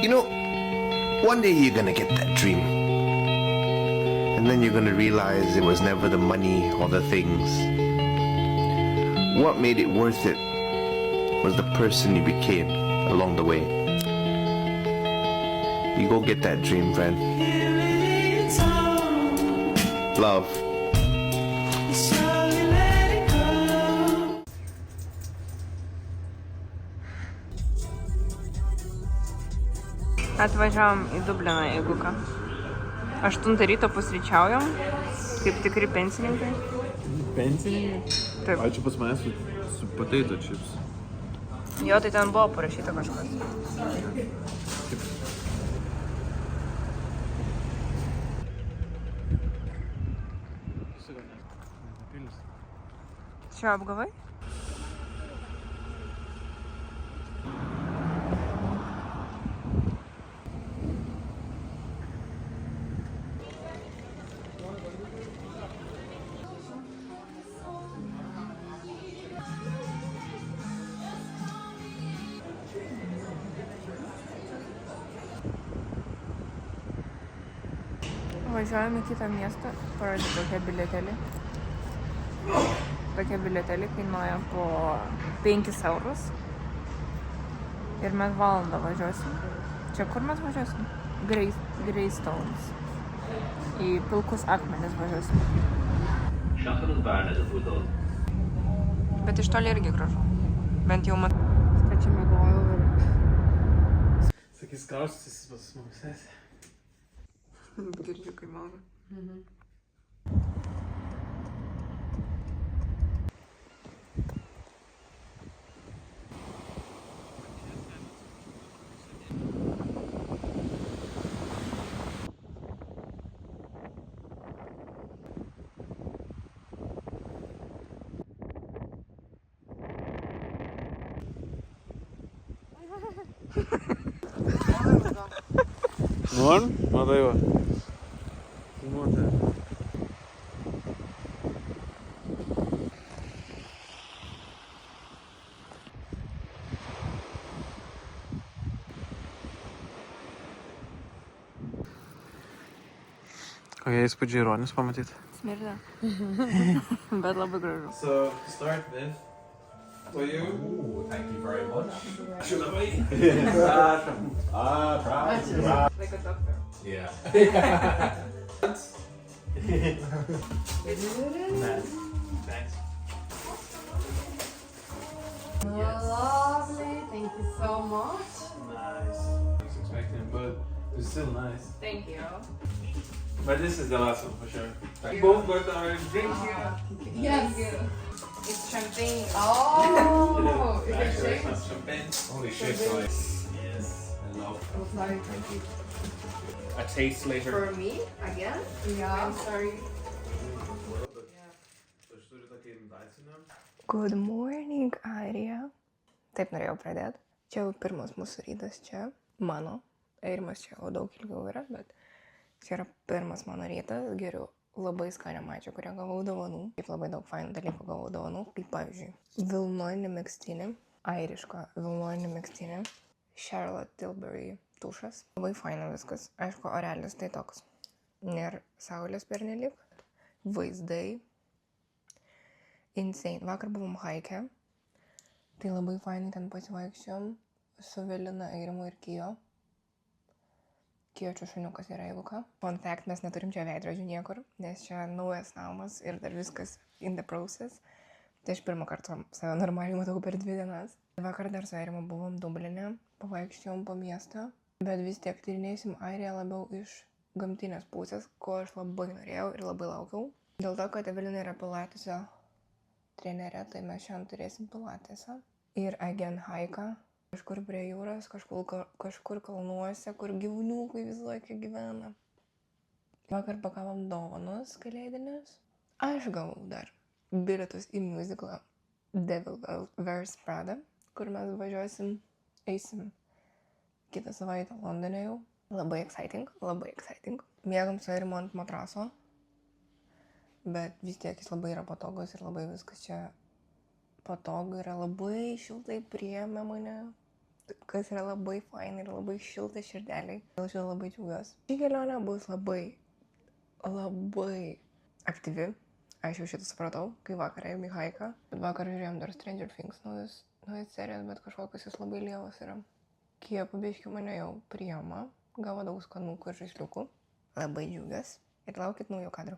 You know, one day you're gonna get that dream. And then you're gonna realize it was never the money or the things. What made it worth it was the person you became along the way. You go get that dream, friend. Love. Atvažiavom į Dubliną, jeigu ką. 8 ryto pusryčiaujam, kaip tikri pensininkai. Pensininkai? Taip. Ačiū pas mane su potato chips. Jo, tai ten buvo parašyta kažkas. Čia apgavai? Važiuojam į kitą miestą, parodžiu tokią bilietėlį. Tokia bilietėlį kainuoja po 5 eurus. Ir mes valandą važiuosim. Čia kur mes važiuosim? Greystones. Į pilkus akmenis važiuosim. Bet iš toli irgi gražu. Bent jau matau. Čia mėgojau ir... Sakys, kraustysis pas mumis. Girdžiu, kai mauda. Nori? Matai va. Filmuoti. Kokie įspūdžiai Ronis pamatyti? Smirda. Bet labai gražu. So, to start with, for you. Ooh, thank you very much. Ačiū labai. Proud. Like a doctor. Yeah. Thanks. Lovely, thank you so much. Nice. I was expecting, but it's still nice. Thank you. But this is the last one for sure. We both got our drinks. Yes. It's champagne. Oh, is it Actually, shake? it's not champagne. Holy shit, guys. Yes, I love Oh, sorry. a taste later. For me? Again? Yeah. I'm sorry. Aš turiu tokį invitacinę. Good morning, Airija. Taip norėjau pradėti. Čia jau pirmas mūsų rytas čia. Mano. Eirimas čia jau daug ilgiau yra, bet čia yra pirmas mano rytas. Geriu labai skanią mačią, kurią gavau dovanų. Kaip labai daug fainų dalykų gavau dovanų. Kaip pavyzdžiui, vilnoninį megztinį. Airišką vilnoninį megztinį. Charlotte Tilbury tušas. Labai faina viskas. Aišku, orelis tai toks. Nėra saulės pernelyg. Vaizdai. Insane. Vakar buvom haike. Tai labai fainai ten pasivaikščiom su Velina, Eirimu ir Kijo. Kijo čia šuniukas yra, jeigu ką. Fun fact, mes neturim čia veidrodžių niekur, nes čia naujas namas ir dar viskas in the process. Tai aš pirmą kartą save normaliai matau per 2 dienas. Vakar dar su Eirimu buvom Dubline, pavaikščiom po miestą, bet vis tiek tyrinėsim Airiją labiau iš gamtinės pusės, ko aš labai norėjau ir labai laukiau. Dėl to, kad Evelina yra pilateso trenerė, tai mes šiandien turėsim pilatesą. Ir again haiką. Kažkur prie jūros, kažkur kalnuose, kur gyvūniukai visą laiką gyvena. Vakar pakavom dovanus kalėdinės. Aš gavau dar bilietus į musicalą Devil Wears Prada, kur mes važiuosim, eisim kitą savaitę Londone jau. Labai exciting, labai exciting. Miegam su Eirimu ant matraso, bet vis tiek jis labai yra patogus ir labai viskas čia patogu, yra labai šiltai priėmė mane. kas yra labai fainai ir labai šilta širdeliai. Dėl šio labai džiaugiuosi. Ši kelionė bus labai aktyvi. Aš jau šitą supratau, kai vakar ėjom į haiką. Bet vakar žiūrėjom dar Stranger Things naujas serijas, bet kažkokius jis labai lievas yra. Kia pabiškiu mane jau priima, gavo daug skanukų ir žaisliukų. Labai džiaugiuosi ir laukit naujo kadro.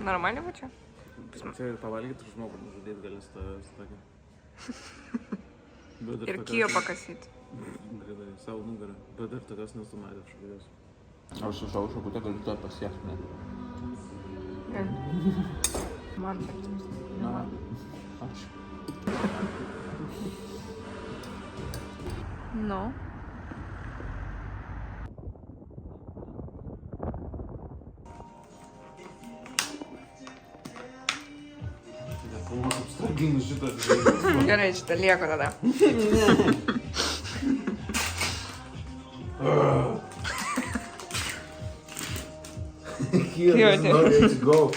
Normaliai va čia? Čia ir pavalgyti, ir žmogų nužudyti gali su tokia. Ir kijo pakasyti. Gali savo nugarą, bet dar tokios nesumatė kažkokios. Aš su savo šakutė galiu to pasiekti. Man čia. Na, ačiū. Nu. Apstaginu šitą. Gerai, šitą lieku tada. Here, this is not ready to go.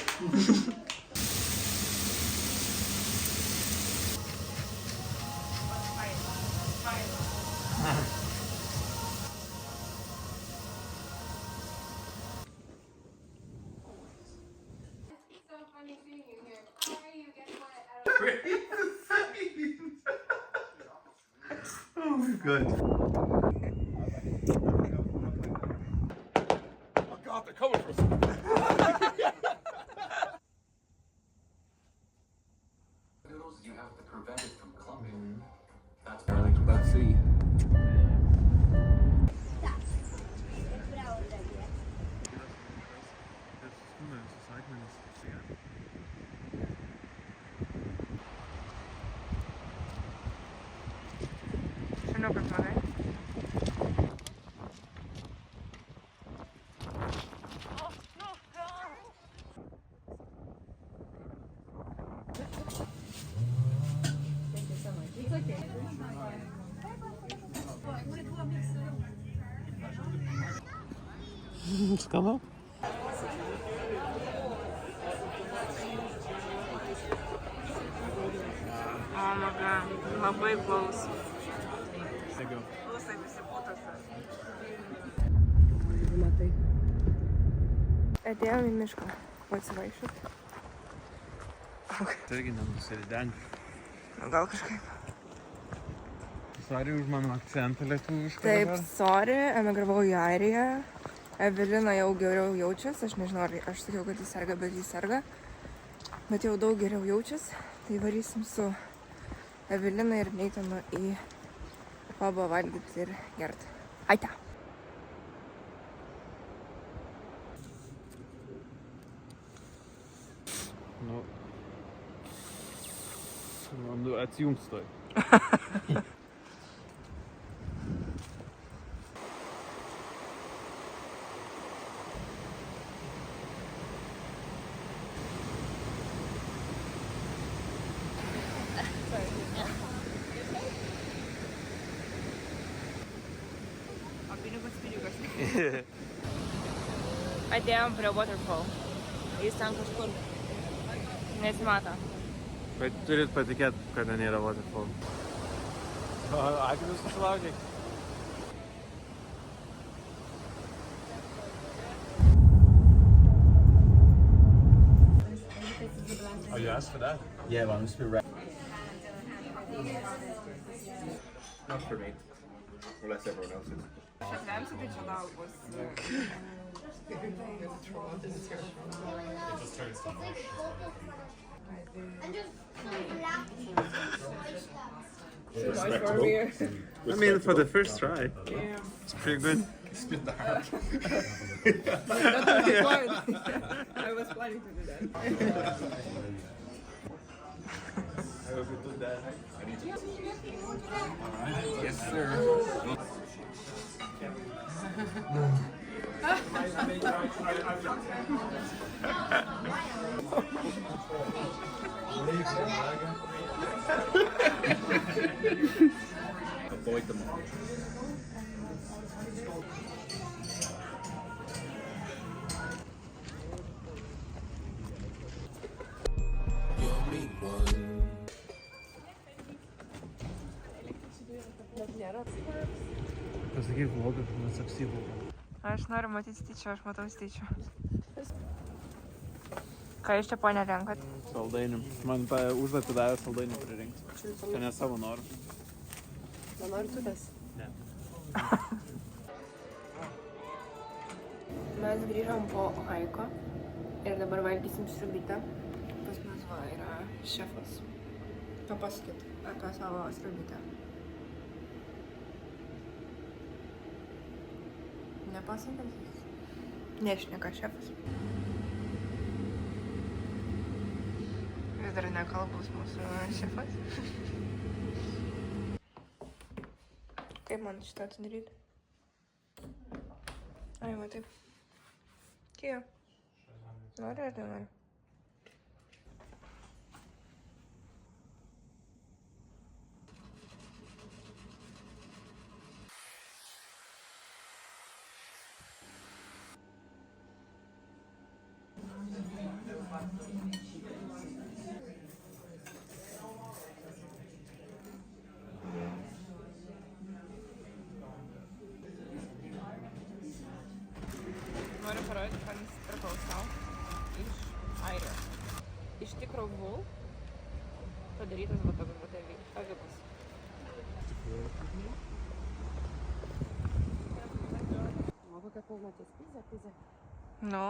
Oh my god. Oh God, they're coming for us. You have to prevent it from clumping. That's Let's see. Šinukas matai? Skanu? O, maga, labai klauso. Segiau. Klausai visi putosi. Matai. Atėjom į mišką pasivaikščioti. Irgi nenusiridenti. Nu, gal kažkaip. Sorry už mano akcentą lietuvišką. Taip, sorry, emigravau į Airiją. Evelina jau geriau jaučiasi. Aš nežinau, ar aš sakiau, kad jis serga, bet jis serga. Bet jau daug geriau jaučiasi. Tai varysim su Evelina ir Neitanu į pabą valgyti ir gerti. Aite. Nu, atsijungs toj. Atėjom prie waterfall. Jis ten kažkur nesimato. Bet turit patikėti, kad nėra waterfall. Akinius susilaukiai. Oh, you asked for that? Yeah, well, I'm just gonna Not for me. Unless everyone else is. Chef Ramsay did Jalal was too much for me. I mean, for the first try, it's pretty good. Spit the heart. I was planning to do that. I hope you do that. Yes, sir. Avoid them all. Pasakyk vlogą, mes apsivogom. Aš noriu matyti Styčių, aš matau Styčių. Ką jūs čia, ponia, renkat? Saldainių. Man užduotį davė saldainių pririnkti. Tai ne savo norų. Nenori tu tas? Ne. Mes grįžom po haiko ir dabar valgysim sriubytę. Pas mus va yra šefas. Papasakyt apie savo sriubytę. Nepasakys? Nešneka šefas. Vis dar nekalbus mūsų šefas. Kaip man šitą atidaryti? Ai, va taip. Kija. Nori ar nenori? Noriu parodyti, ką nusipirkau sau iš Airijos. Iš tikro wool padarytas va toks aviukas. O kokia pilnatis pizė. Nu.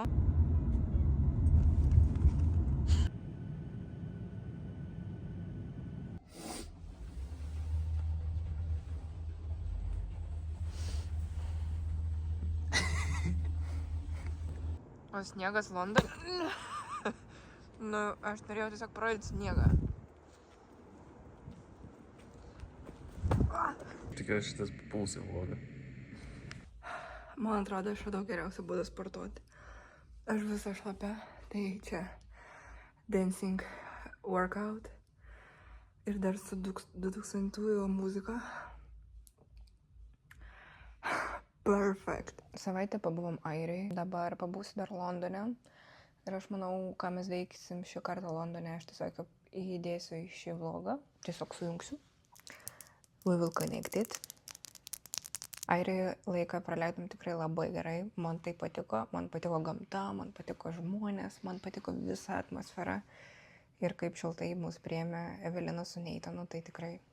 O sniegas Londone. Nu, aš norėjau tiesiog parodyti sniegą. Tikiuosi šitas puls į vlogą. Man atrodo, aš daug geriausia būdą sportuoti. Aš visą šlapę, tai čia dancing workout ir dar su 2000-ųjų muzika. Perfect. Savaitę pabuvom Airijai, dabar pabūsiu dar Londone. Ir aš manau, ką mes veiksim šį kartą Londone, aš tiesiog įdėsiu į šį vlogą. Tiesiog sujungsiu. We will connect it. Airijoje laiką praleidom tikrai labai gerai. Man tai patiko. Man patiko gamta, man patiko žmonės, man patiko visa atmosfera. Ir kaip šiltai mus priėmė Evelina su Neitanu, tai tikrai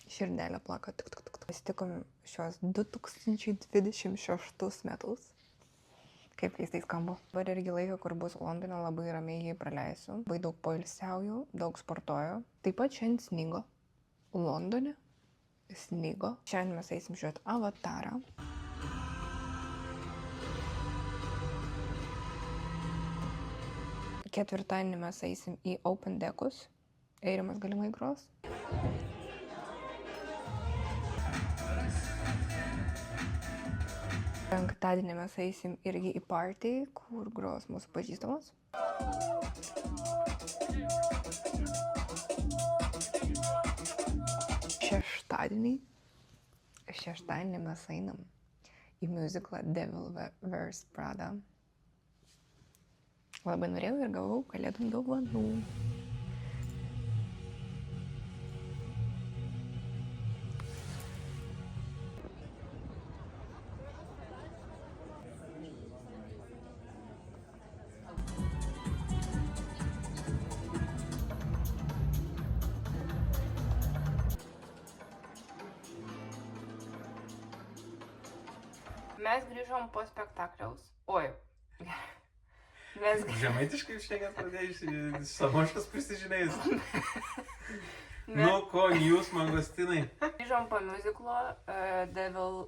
širdelė plaka. Pasitikom šios 2026 metus. Kaip keistai skamba. Dabar irgi laiką, kur bus Londone, labai ramiai jį praleisiu. Labai daug poilsiauju, daug sportuoju. Taip pat šiandien snigo. Londone snigo. Šiandien mes eisim žiūrėti Avatarą. Ketvirtadienį mes eisim į Open Deckus. Eirimas galimai gros. Penktadienį mes eisim irgi į party, kur gros mūsų pažįstamos. Šeštadienį mes einam į muziklą Devil Wears Prada. Labai norėjau ir gavau kalėdų dovanų. Mes grįžom po spektakliaus. Oi. Mes Žemaitiškai šnekėt pradėjai, samoškas prisižinėjus. Nu, ko jūs, mangostinai? grįžom po muziklo Devil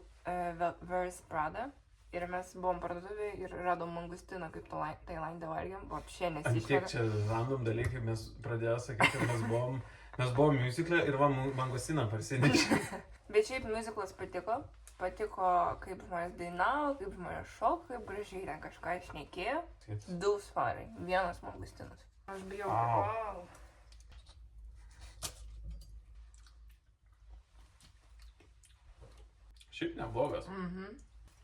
Wears Prada. Ir mes buvom parduotuvėje ir radom mangustiną, kaip Tailande valgėm. Vapšė Ant nesišneka. tiek čia random dalykai, mes pradėjome sakyti, kad mes buvom musicale ir va mangostiną parsinešė. Bet šiaip muziklas patiko. Patiko, kaip žmonės dainavo, kaip žmonės šoko, kaip gražiai ten kažką šnekėjo. Du svarai. Vienas mangustinas. Aš bijau. Wow. Šiaip neblogas.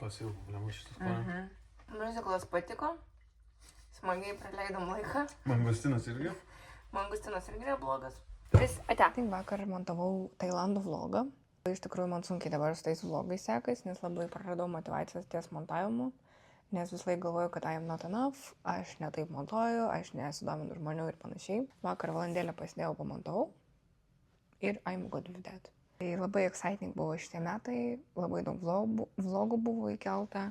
Pasilgau, lemų šitas skonio. Muziklas patiko. Smagiai praleidom laiką. Mangostinas irgi? Mangustinas irgi neblogas. Vis ate. Tai vakar montavau Tailando vlogą. Iš tikrųjų, man sunkiai dabar su tais vlogais sekas, nes labai praradau motivacijas ties montavimu. Nes vis laik galvoju, kad I am not enough, aš netaip montuoju, aš nesidominu žmonių ir panašiai. Vakar valandėlę pasidėjau, pamontavau. Ir I'm good with that. Tai labai exciting buvo šitie metai, labai daug vlogų buvo įkelta.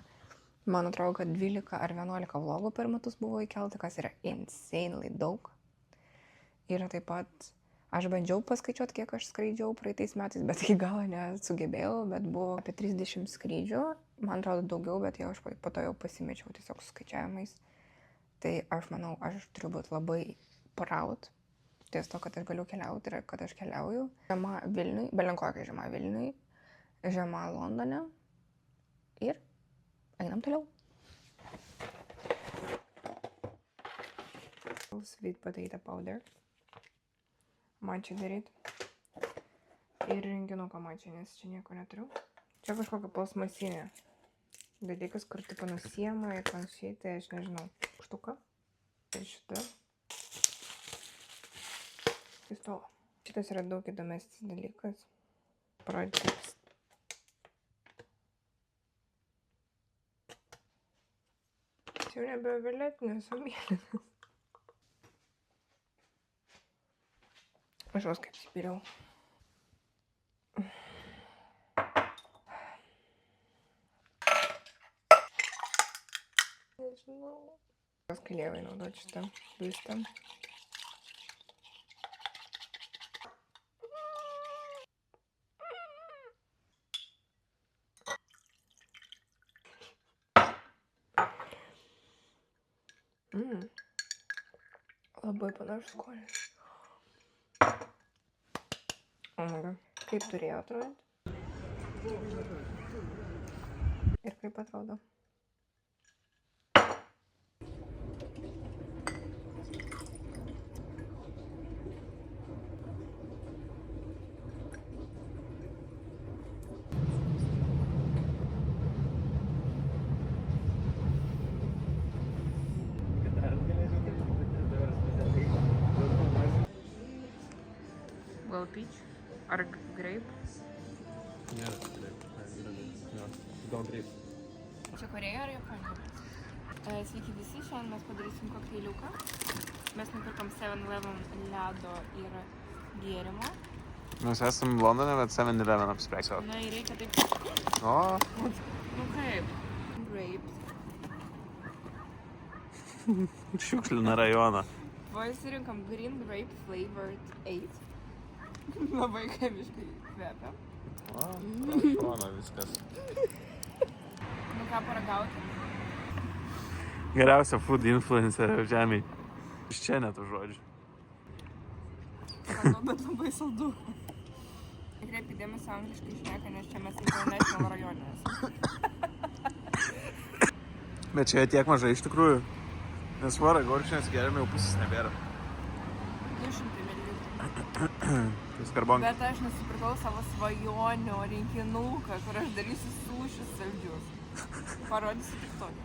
Man atrodo, kad 12 ar 11 vlogų per metus buvo įkelta, kas yra insanely daug. Ir taip pat aš bandžiau paskaičiuoti, kiek aš skraidžiau praeitais metais, bet iki galo nesugebėjau, bet buvo apie 30 skrydžių. Man atrodo daugiau, bet jau aš po to jau pasimečiau tiesiog su skaičiavimais. Tai aš manau, aš turiu būti labai proud. Ties to, kad aš galiu keliauti ir kad aš keliauju. Žiema Vilniui, belenkokia žiema Vilniui, žiema Londone ir einam toliau. Sweet potato powder. Mačiai daryt. Ir renginuką mačiai, nes čia nieko neturiu. Čia kažkokia plasmasinė dalykas, kur tipo nusiema ir panašiai, tai aš nežinau. Štuka. Ir šita. Pistola. Šitas yra daug įdomesnis dalykas. Parodyti. Čia jau nebe violetinis, o mėlynas. Aš vos kaip spiriau. Nežinau. Kas galėjau naudoti šitą blistą. Labai panašus skonis. Kaip turėjo atrodyti. Ir kaip atrodo. Well, peach ar grape? Yeah, grape. Gal grape. Čia Korėja ar Japonija? Sveiki visi, šiandien mes padarysim kokteiliuką. Mes nupirkom 7-Eleven ledo ir gėrimo. Mes esam Londone, bet 7-Eleven apspręsiu. Na ir reikia taip... O? Nu kaip? Grapes. Šiukšlina rajoną. Pasirinkom green grape flavored 8. Labai chemiškai kvepia. O, prašona viskas. Nu ką paragauti? Geriausia food influencerė žemėj. Iš čia net žodžių. Bet labai saldu. Tikrai dėmesio angliškai šneka, nes čia mes international rajone esame. Bet čia tiek mažai iš tikrųjų. Nes varą gorčinės geriame jau pusės nebėra. 200 ml. Tai skarbonka. Bet aš nusipirkau savo svajonių rinkinuką, kur aš darysiu sušius saldžius. Parodysiu tik tokį.